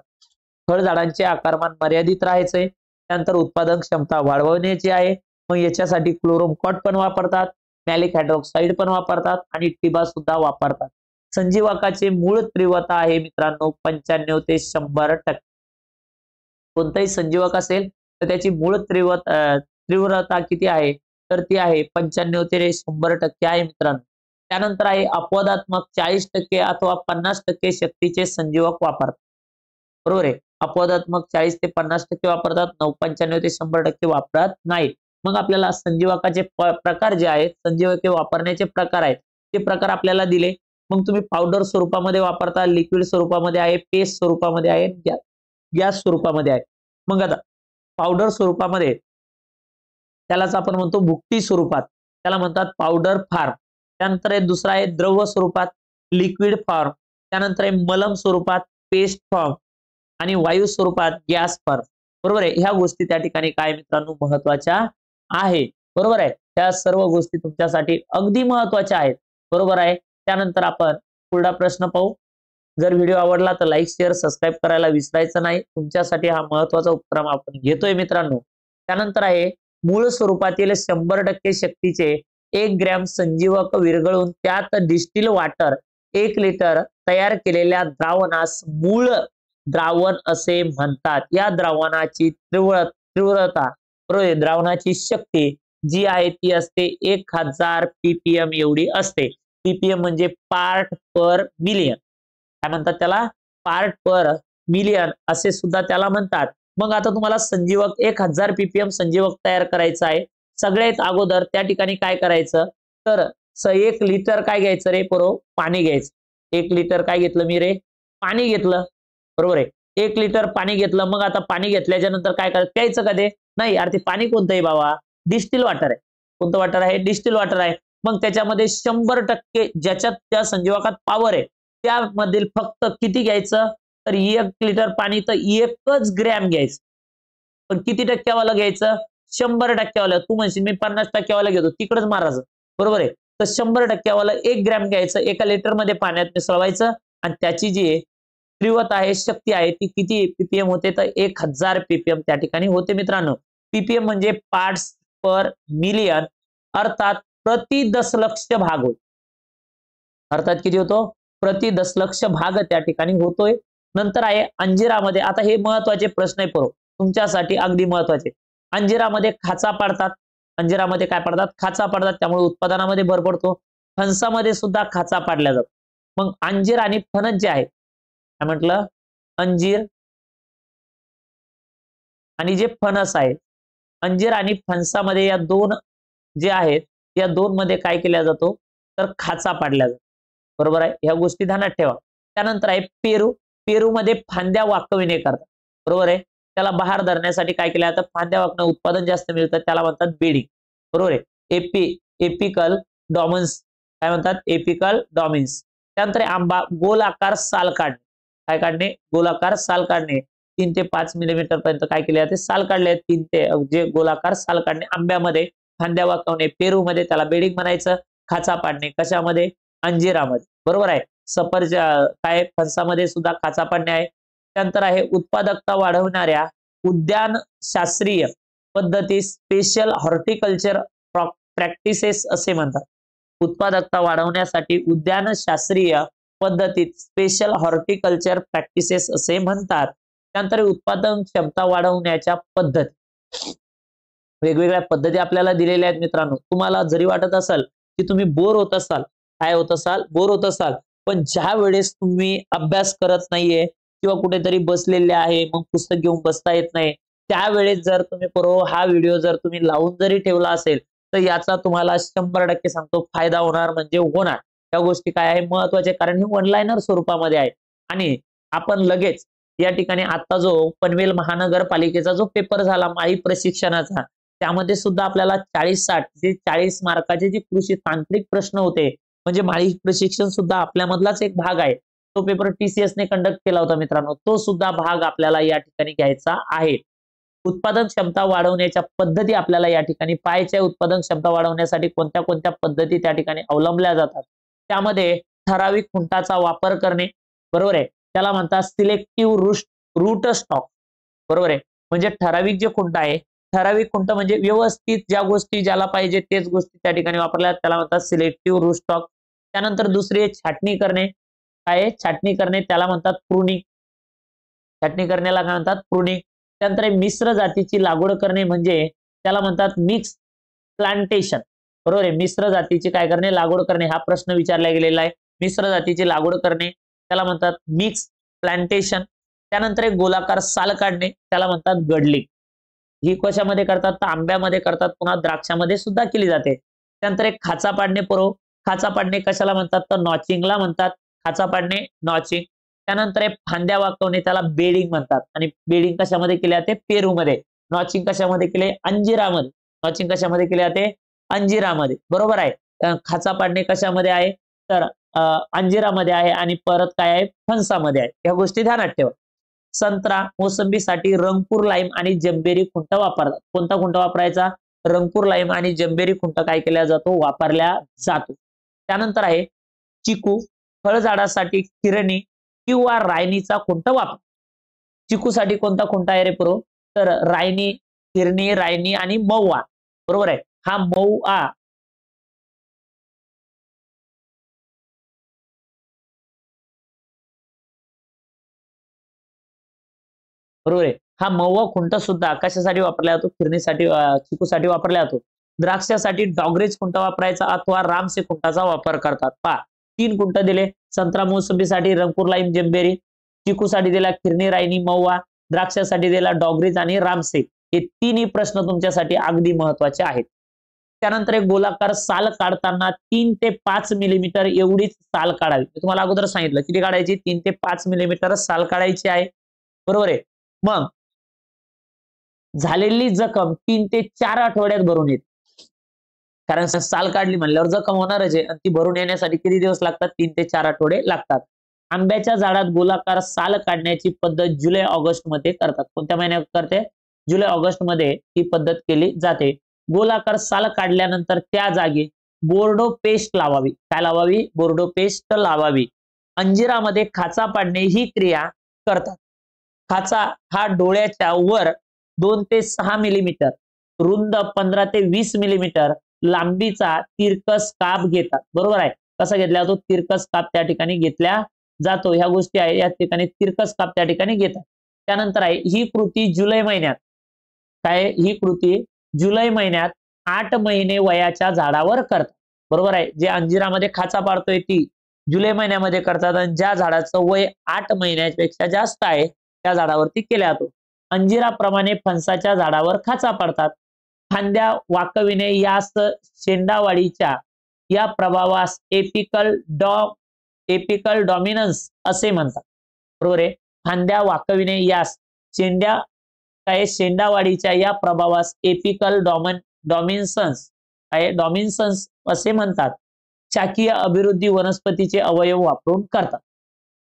फळझाडांचे आकारमान मर्यादित राहायचंय, त्यानंतर उत्पादन क्षमता वाढवण्याची आहे, मग याच्यासाठी क्लोरम कॉट पण वापरतात, मॅलिक हायड्रॉक्साईड पण वापरतात आणि टिबा सुद्धा वापरतात. संजीवकाचे मूळ तीव्रता आहे मित्रांनो 95 ते 100%. कोणताही संजीवक असेल तर त्याची मूळ तीव्रता किती आहे तर ती आहे 95 ते 100% आहे मित्रांनो. त्यानंतर आहे अपवादात्मक 40% अथवा 50% शक्तीचे संजीवक वापरतात. बरोबर आहे. अपवादात्मक 40 ते 50% वापरतात, 95 ते 100% वापरत नाही. मग आपल्याला संजीवकाचे प्रकार जे आहेत, संजीवके वापरण्याचे प्रकार आहेत, ते प्रकार आपल्याला दिले. मग तुम्ही पावडर स्वरूपामध्ये वापरता, लिक्विड स्वरूपामध्ये आहे, पेस्ट स्वरूपामध्ये आहे, गॅस स्वरूपामध्ये आहे. मग आता पावडर स्वरूपामध्ये त्यालाच आपण म्हणतो भुकटी स्वरूपात, त्याला म्हणतात पावडर फॉर्म. त्यानंतर आहे दुसरा आहे द्रव स्वरूपात लिक्विड फॉर्म, त्यानंतर आहे मलम स्वरूपात पेस्ट फॉर्म आणि वायू स्वरूपात गॅस फॉर्म. बरोबर आहे. ह्या गोष्टी त्या ठिकाणी काय मित्रांनो महत्वाच्या आहे. बरोबर आहे. त्या सर्व गोष्टी तुमच्यासाठी अगदी महत्वाच्या आहेत. बरोबर आहे. त्यानंतर आपण पुढचा प्रश्न पाहू. जर व्हिडिओ आवडला तर लाईक, शेअर, सबस्क्राईब करायला विसरायचं नाही. तुमच्यासाठी हा महत्वाचा उपक्रम आपण घेतोय मित्रांनो. त्यानंतर आहे मूळ स्वरूपातील 100% शक्तीचे 1 ग्रॅम संजीवक विरघळून त्यात डिस्टिल वॉटर 1 लिटर तयार केलेल्या द्रावणास मूळ द्रावण असे म्हणतात. या द्रावणाची तीव्रता द्रावणाची शक्ती जी आहे ती असते 1000 ppm एवढी असते. ppm म्हणजे पार्ट पर मिलियन. काय म्हणतात त्याला? पार्ट पर मिलियन असे सुद्धा त्याला म्हणतात. मग आता तुम्हाला संजीवक 1000 ppm संजीवक तयार करायचं आहे. सगळ्यात अगोदर त्या ठिकाणी काय करायचं तर 1 लिटर काय घ्यायचं रे पोरो? पाणी घ्यायचं. 1 लिटर काय घेतलं मी रे? पाणी घेतलं. बरोबर आहे. 1 लिटर पाणी घेतलं. मग आता पाणी घेतल्याच्या नंतर काय करायचं? प्यायचं का ते? नाही यार, ते पाणी कोणतं आहे बाबा? डिस्टिल वॉटर आहे. कोणतं वॉटर आहे? डिस्टिल वॉटर आहे. मग त्याच्यामध्ये 100% ज्याच्यात त्या संजीवकात पॉवर आहे त्यामधील फक्त किती घ्यायचं तर 1 लिटर पाणी तर 1च ग्रॅम घ्यायचं. पण किती टक्क्यावाला घ्यायचं? 100% तू म्हणशील मी 50% घेतो, तिकडच मारायचं. बरोबर आहे. तर 100% 1 ग्रॅम घ्यायचं, 1 लिटर मध्ये पाण्यात मिसळवायचं आणि त्याची जी तीव्रता आहे, शक्ती आहे ती किती ppm होते तर 1000 ppm त्या ठिकाणी होते मित्रांनो. ppm म्हणजे पार्ट्स पर मिलियन, अर्थात प्रति दशलक्ष भाग होय. अर्थात किती होतो? प्रति दशलक्ष भाग त्या ठिकाणी होतोय. नंतर आहे अंजिरामध्ये. आता हे महत्वाचे प्रश्न आहे पोरो तुमच्यासाठी, अगदी महत्वाचे. अंजिरामध्ये खाचा पाडतात. अंजिरामध्ये काय पाडतात? खाचा पाडतात. त्यामुळे उत्पादनामध्ये भर पडतो. फणसामध्ये सुद्धा खाचा पाडल्या जातो. मग अंजीर आणि फणस जे आहे, काय म्हटलं? अंजीर आणि जे फणस आहे, अंजीर आणि फणसामध्ये या दोन जे आहेत या दोन मध्ये काय केल्या जातो तर खाचा पाडल्या जातो. बरोबर आहे. ह्या गोष्टी ध्यानात ठेवा. त्यानंतर आहे पेरू. पेरूमध्ये फांद्या वाकविणे करतात. बरोबर आहे. त्याला बहार धरण्यासाठी काय केलं जातं? फांद्या वाकणं उत्पादन जास्त मिळतं, त्याला म्हणतात बेडिंग. बरोबर आहे. एपिकल डॉमिन्स. काय म्हणतात? एपिकल डॉमिन्स. त्यानंतर आंबा. गोलाकार साल काढणे. काय काढणे? गोलाकार साल काढणे. 3 ते 5 मिलीमीटर पर्यंत काय केले जाते? साल काढले. 3 ते जे गोलाकार साल काढणे. आंब्यामध्ये फांद्या वाकवणे. पेरूमध्ये त्याला बेडिंग म्हणायचं. खाचा पाडणे. कशामध्ये? अंजिरामध्ये. बरोबर आहे. काय फणसामध्ये सुद्धा खाचा पाडणे आहे. त्यानंतर आहे उत्पादकता वाढवणाऱ्या उद्यानशास्त्रीय पद्धती स्पेशल हॉर्टिकल्चर प्रॅक्टिसेस असे म्हणतात. उत्पादकता वाढवण्यासाठी उद्यानशास्त्रीय पद्धतीत स्पेशल हॉर्टिकल्चर प्रॅक्टिसेस असे म्हणतात. त्यानंतर उत्पादन क्षमता वाढवण्याच्या पद्धती. वेगवेगळ्या पद्धती आपल्याला दिलेल्या आहेत मित्रांनो. तुम्हाला जरी वाटत असेल की तुम्ही बोर होत असाल, काय होत असाल? बोर होत असाल, पण ज्या वेळेस तुम्ही अभ्यास करत नाहीये किंवा कुठेतरी बसलेले आहे, मग पुस्तक घेऊन बसता येत नाही, त्यावेळेस जर तुम्ही हा व्हिडिओ जर तुम्ही लावून जरी ठेवला असेल तर याचा तुम्हाला 100% सांगतो फायदा होणार म्हणजे होणार. त्या गोष्टी काय आहे महत्वाचे, कारण हे ऑनलाईनर स्वरूपामध्ये आहे आणि आपण लगेच या ठिकाणी आता जो पनवेल महानगरपालिकेचा जो पेपर झाला माळी प्रशिक्षणाचा, त्यामध्ये सुद्धा आपल्याला 40-60 जे 40 मार्काचे जे कृषी तांत्रिक प्रश्न होते, म्हणजे माळी प्रशिक्षण सुद्धा आपल्यामधलाच एक भाग आहे. तो पेपर TCS ने कंडक्ट केला होता मित्रांनो, तो सुद्धा भाग आपल्याला या ठिकाणी घ्यायचा आहे. उत्पादन क्षमता वाढवण्याच्या पद्धती आपल्याला या ठिकाणी पाहायच्या. उत्पादन क्षमता वाढवण्यासाठी कोणत्या कोणत्या पद्धती त्या ठिकाणी अवलंबल्या जातात, त्यामध्ये ठराविक खुंटाचा वापर करणे, बरोबर आहे, त्याला म्हणतात सिलेक्टिव्ह रूट स्टॉक, बरोबर आहे. म्हणजे ठराविक जे खुंट आहे, ठराविक खुंट म्हणजे व्यवस्थित ज्या गोष्टी ज्याला पाहिजे तेच गोष्टी त्या ठिकाणी वापरल्या, त्याला म्हणतात सिलेक्टिव्ह रूट स्टॉक. त्यानंतर दुसरी आहे छाटणी करणे. काय आहे? छाटणी करणे, त्याला म्हणतात प्रुनिंग. छाटणी करण्याला काय म्हणतात? प्रुनिंग. त्यानंतर मिश्र जातीची लागवड करणे म्हणजे त्याला म्हणतात मिक्स प्लांटेशन, बरोबर आहे. मिश्र जातीची काय करणे? लागवड करणे. हा प्रश्न विचारला गेलेला आहे. मिश्र जातीची लागवड करणे त्याला म्हणतात मिक्स प्लांटेशन. त्यानंतर एक गोलाकार साल काढणे त्याला म्हणतात गडलिंग. ही कशामध्ये करतात? तर आंब्यामध्ये करतात, पुन्हा द्राक्षामध्ये सुद्धा केली जाते. त्यानंतर एक खाचा पाडणे पुरव. खाचा पाडणे कशाला म्हणतात? तर नॉचिंगला म्हणतात. खाचा पाडणे नॉचिंग. त्यानंतर एक फांद्या वाकवणे त्याला बेडिंग म्हणतात. आणि बेडिंग कशामध्ये केले जाते? पेरूमध्ये. नॉचिंग कशामध्ये केले? अंजिरामध्ये. नॉचिंग कशामध्ये केले जाते? अंजिरामध्ये, बरोबर आहे. खाचा पाडणे कशामध्ये आहे? तर अंजिरामध्ये आहे. आणि परत काय आहे? फणसामध्ये आहे. या गोष्टी ध्यानात ठेवा. संत्रा मोसंबीसाठी रंगपूर लाईम आणि जंबेरी खुंट वापरतात. कोणता खुंट वापरायचा? रंगपूर लाईम आणि जंबेरी खुंट काय केला जातो? वापरल्या जातो. त्यानंतर आहे चिकू. फळझाडासाठी किरणी किंवा रायनीचा खुंट वापर. चिकूसाठी कोणता खुंट आहे रे पुरो? तर रायनी, किरणी, रायनी आणि महुआ, बरोबर आहे. हा महुआ बरोबर आहे. हा महुआ खुंट सुद्धा कशासाठी वापरला जातो? किरणीसाठी, चिकूसाठी वापरला जातो. द्राक्षासाठी डॉगरेज खुंट वापरायचा अथवा रामसे खुंटाचा वापर करतात. पहा, 3 खुंट दिले. संत्रा मोसंबीसाठी रंगपूर लाईम जंबेरी, चिकूसाठी दिला किरणी, रायनी, महुआ, द्राक्षासाठी दिला डॉगरीज आणि रामसे. हे तिन्ही प्रश्न तुमच्यासाठी अगदी महत्वाचे आहेत. त्यानंतर एक गोलाकार साल काढताना 3 ते 5 मिलीमीटर एवढीच साल काढावी. मी तुम्हाला अगोदर सांगितलं किती काढायची? 3 ते 5 मिलीमीटर साल काढायची आहे, बरोबर आहे. मग झालेली जखम 3 ते 4 आठवड्यात भरून येते. कारण साल काढली म्हणल्यावर जखम होणारच आहे, आणि ती भरून येण्यासाठी किती दिवस लागतात? 3 ते 4 आठवडे लागतात. आंब्याच्या झाडात गोलाकार साल काढण्याची पद्धत जुलै ऑगस्ट मध्ये करतात. कोणत्या महिन्यात करते? जुलै ऑगस्ट मध्ये ही पद्धत केली जाते. गोलाकार साल काढल्यानंतर त्या जागी बोर्डो पेस्ट लावावी. काय लावावी? बोर्डो पेस्ट लावावी. अंजिरामध्ये खाचा पाडणे ही क्रिया करतात. खाचा हा डोळ्याच्या वर 2 ते 6 मिलीमीटर, रुंद 15 ते 20 मिलीमीटर लांबीचा तिरकस काप घेतात, बरोबर आहे. कसा घेतला जातो? तिरकस काप त्या ठिकाणी घेतल्या जातो. ह्या गोष्टी आहे या ठिकाणी तिरकस काप त्या ठिकाणी घेतात. त्यानंतर आहे ही कृती जुलै महिन्यात, काय ही कृती जुलै महिन्यात 8 महिने वयाच्या झाडावर करतात, बरोबर आहे. जे अंजिरामध्ये खाचा पाडतोय ती जुलै महिन्यामध्ये करतात, आणि ज्या झाडाचं वय 8 महिन्यापेक्षा जास्त आहे त्या झाडावरती केला जातो. अंजिराप्रमाणे फणसाच्या झाडावर खाचा पाडतात. फांद्या वाकविणे यास शेंडावाढीच्या या प्रभावास एपिकल डॉमिनन्स असे म्हणतात, बरोबर आहे. फांद्या वाकविणे यास शेंडावाढीच्या या प्रभावास एपिकल डॉमिनन्स असे म्हणतात. शाकीय अभिवृद्धी वनस्पतीचे अवयव वापरून करतात,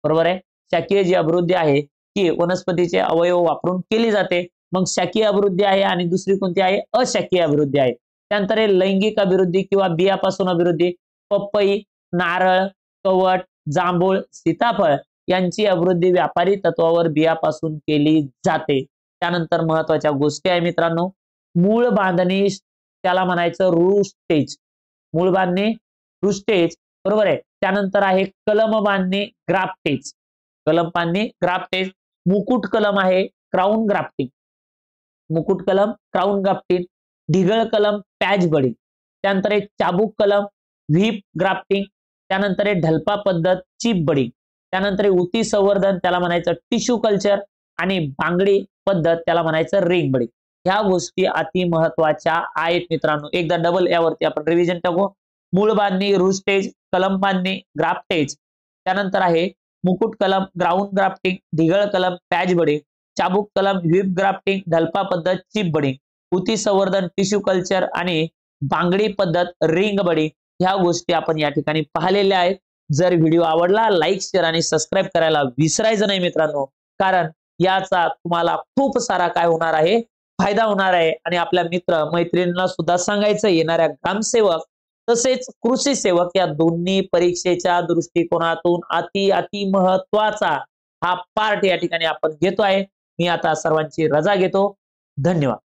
बरोबर आहे. शाकीय जी अभिवृद्धी आहे ती वनस्पतीचे अवयव वापरून केली जाते. मग शाकीय अभिवृद्धी आहे, आणि दुसरी कोणती आहे? अशाकीय अभिवृद्धी आहे. त्यानंतर लैंगिक अभिवृद्धी किंवा बियापासून अभिवृद्धी. पपई, नारळ, कवट, जांभूळ, सीताफळ यांची अभिवृद्धी व्यापारी तत्वावर बियापासून केली जाते. त्यानंतर महत्वाच्या गोष्टी आहे मित्रांनो, मूळ बांधणी त्याला म्हणायचं रूट स्टेज. मूळ बांधणी रूट स्टेज, बरोबर आहे. त्यानंतर आहे कलम बांधणी ग्राफ्टेज. कलम बांधणी ग्राफ्टेज. मुकुट कलम आहे क्राऊन ग्राफ्टिंग. मुकुट कलम क्राऊन ग्राफ्टिंग. ढिगळ कलम पॅच बडिंग. त्यानंतर एक चाबूक कलम व्हीप ग्राफ्टिंग. त्यानंतर एक ढलपा पद्धत चिप बडिंग. त्यानंतर ऊती संवर्धन त्याला म्हणायचं टिश्यू कल्चर. आणि बांगडी पद्धत त्याला म्हणायचं रिंग बडिंग. ह्या गोष्टी अति महत्वाच्या आहेत मित्रांनो. एकदा डबल यावरती आपण रिव्हिजन टाकू. मूळ बांधणी रूट स्टेज, कलम बांधणी ग्राफ्टेज, त्यानंतर आहे मुकुट कलम ग्राउंड ग्राफ्टिंग, ढिगळ कलम पॅच बडिंग, चाबूक कलम व्हीप ग्राफ्टिंग, ढलपा पद्धत चिप बडिंग, ऊती संवर्धन टिश्यू कल्चर आणि बांगडी पद्धत रिंग बडिंग. ह्या गोष्टी आपण या ठिकाणी पाहिलेल्या आहेत. जर व्हिडिओ आवडला लाईक शेअर आणि सबस्क्राईब करायला विसरायचं नाही मित्रांनो, कारण याचा तुम्हाला खूप सारा काय होणार आहे, फायदा होणार आहे आणि आपल्या मित्र मैत्रिणींना सुद्धा सांगायचं येणाऱ्या ग्रामसेवक तसेच कृषी सेवक या दोन्ही परीक्षेच्या दृष्टिकोनातून अति महत्वाचा हा पार्ट या ठिकाणी आपण घेतो आहे। मी आता सर्वांची रजा घेतो। धन्यवाद।